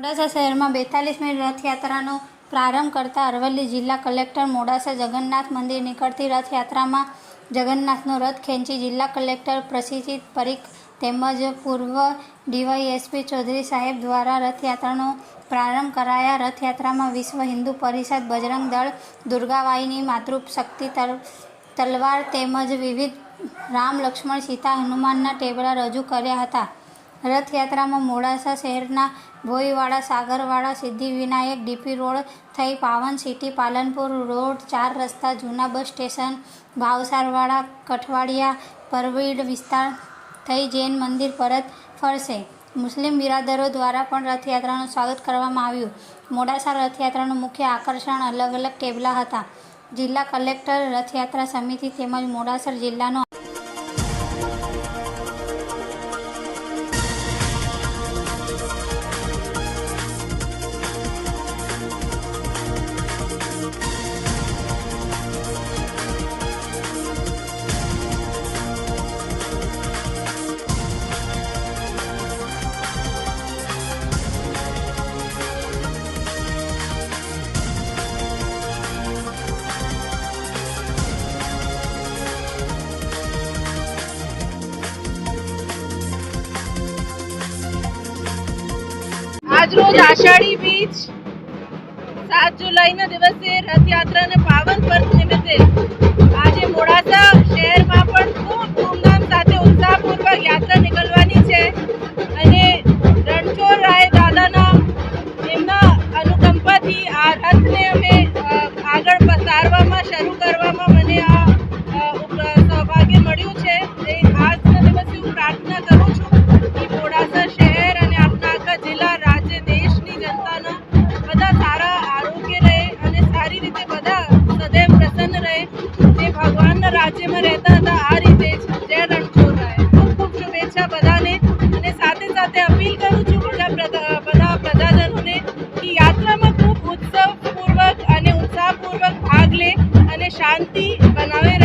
મોડાસા શહેરમાં 42મી રથયાત્રાનો પ્રારંભ કરતા અરવલ્લી જિલ્લા કલેક્ટર મોડાસા જગન્નાથ મંદિર નીકળતી રથયાત્રામાં જગન્નાથનો રથ ખેંચી જિલ્લા કલેક્ટર પ્રસિદ્ધ પરીખ તેમજ પૂર્વ ડીવાયએસપી ચૌધરી સાહેબ દ્વારા રથયાત્રાનો પ્રારંભ કરાયા। રથયાત્રામાં વિશ્વ હિન્દુ પરિષદ, બજરંગ દળ, દુર્ગાવાહિની, માતૃશક્તિ તલવાર તેમજ વિવિધ રામ, લક્ષ્મણ, સીતા, હનુમાનના ટેબલા રજૂ કર્યા હતા। રથયાત્રામાં મોડાસા શહેરના ભોઈવાડા, સાગરવાડા, સિદ્ધિવિનાયક, ડીપી રોડ થઈ પાવન સિટી, પાલનપુર રોડ, 4 રસ્તા, જૂના બસ સ્ટેશન, ભાવસારવાડા, કઠવાડિયા, પરવીડ વિસ્તાર થઈ જૈન મંદિર પરત ફરશે। મુસ્લિમ બિરાદરો દ્વારા પણ રથયાત્રાનું સ્વાગત કરવામાં આવ્યું। મોડાસા રથયાત્રાનું મુખ્ય આકર્ષણ અલગ અલગ ટેબલા હતા। જિલ્લા કલેક્ટર, રથયાત્રા સમિતિ તેમજ મોડાસા જિલ્લાનો આજરોજ આષાઢી બીજ 7 જુલાઈના દિવસે રથયાત્રાને પાવન પર્વ નિમિત્તે આજે મોડાસા શહેરમાં પણ ખૂબ ધૂમધામ સાથે ઉત્સાહપૂર્વક યાત્રા નીકળવાની છે અને રણછોડરાય દાદાના એમના અનુકંપાથી આ રથને અમે આગળ પસારવામાં શરૂ કરવામાં મને આ સૌભાગ્ય મળ્યું છે। આજના દિવસે હું પ્રાર્થના કરું છું કે મોડાસા શહેર અને આપણા આખા જિલ્લા, રાજ્ય, દેશની જનતાના બધા સારા આરોગ્ય રહે અને સારી રીતે બધા સદૈવ પ્રસન્ન રહે, તે ભગવાનના રાજ્યમાં રહેતા હતા આ રીતે જ। જય રણછોડરાય। ખૂબ ખૂબ શુભેચ્છા બધાને અને સાથે સાથે અપીલ કરું છું બધા પ્રજાજનોને કે યાત્રામાં ખૂબ ઉત્સવપૂર્વક અને ઉત્સાહપૂર્વક ભાગ લે અને શાંતિ બનાવી